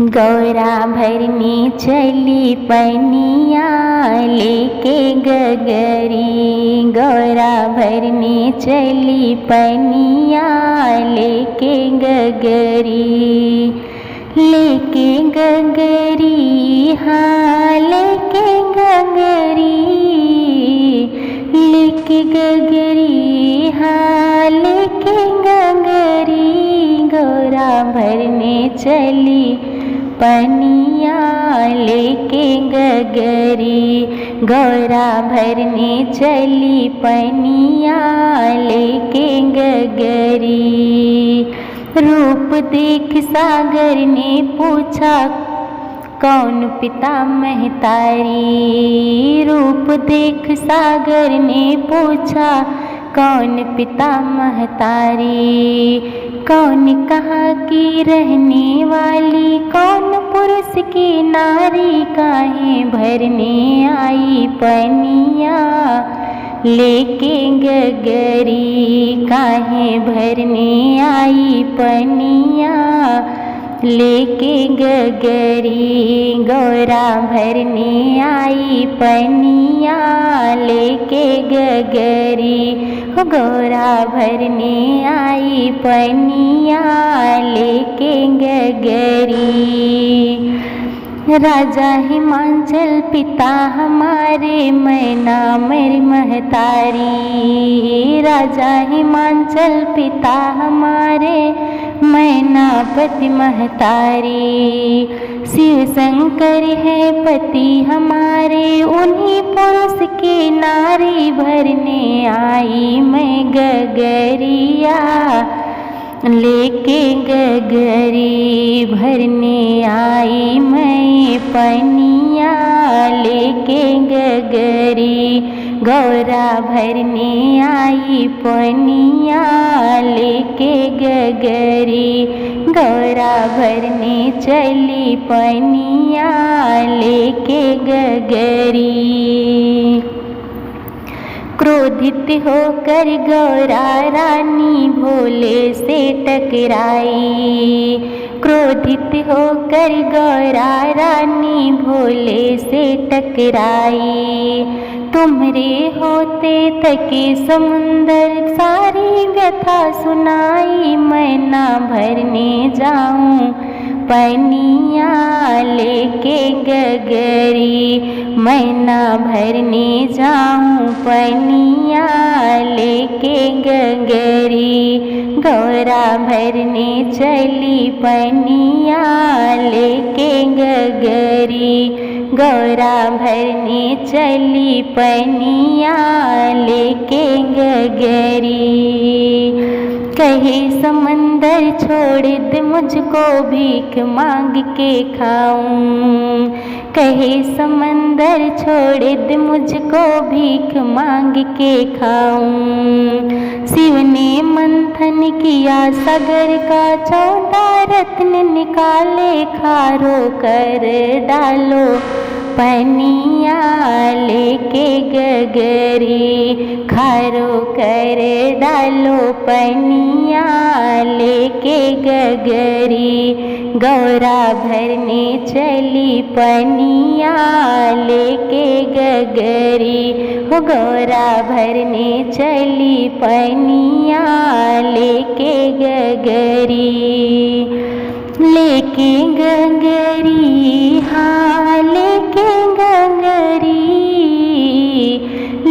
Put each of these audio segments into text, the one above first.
गौरा भरने चली पनिया लेके गगरी। गौरा भरने चली पनिया लेके गगरी। लेके गगरी हाँ लेके गगरी। लेके गगरी हाँ लेके गगरी। गौरा भरने चली पनिया लेके गगरी। गौरा भरने चली पनिया लेके गगरी। रूप देख सागर ने पूछा कौन पिता महतारी। रूप देख सागर ने पूछा कौन पिता महतारी। कौन कहाँ की रहने वाली कौन पुरुष की नारी। काहे भरने आई पनिया लेके गगरी। काहे भरने आई पनिया लेके गगरी। गौरा भरने आई पनिया लेके गगरी। गौरा भरने आई पनिया लेके गगरी। राजा हिमांचल पिता हमारे मैना मेरी महतारी। राजा हिमांचल पिता हमारे मैना पति महतारी। शिव शंकर है पति हमारे उन्हीं पुरुष की नारी। भरने आई मैं गगरिया लेके गगरी। भरने आई मैं पनिया लेके गगरी। गौरा भरने आई पनिया लेके गगरी। गौरा भरने चली पनिया लेके गगरी। क्रोधित होकर गौरा रानी भोले से टकराई। क्रोधित होकर गौरा रानी भोले से टकराई। तुम्हारे होते तके समुंदर सारी व्यथा सुनाई। मैं ना भरने जाऊं पनिया लेके गगरी। मैं ना भरने जाऊं पनिया लेके गगरी। गौरा भरने चली पनिया लेके गगरी। गौरा भरने चली पनिया लेके गगरी। कहे समंदर छोड़ दे मुझको भीख मांग के खाऊं। कहे समंदर छोड़ दे मुझको भीख मांग के खाऊं। शिव ने मंथन किया सागर का 14 रत्न निकाले। खारो कर डालो पनिया लेके गगरी। खारो कर डालो पनिया लेके गगरी। गौरा भरने चली पनिया लेके गगरी। गौरा भरने चली पनिया लेके गगरी। लेके गगरी हाँ लेके गगरी।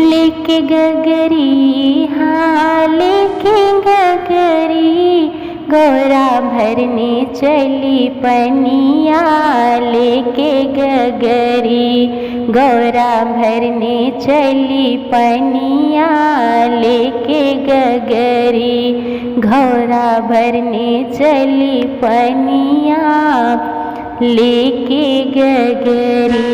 लेके गगरी हाँ लेके गगरी। गौरा भरने चली पनिया लेके गगरी। गौरा भरने चली पनिया लेके गगरी। गौरा भरने चली पनिया लेके गगरी।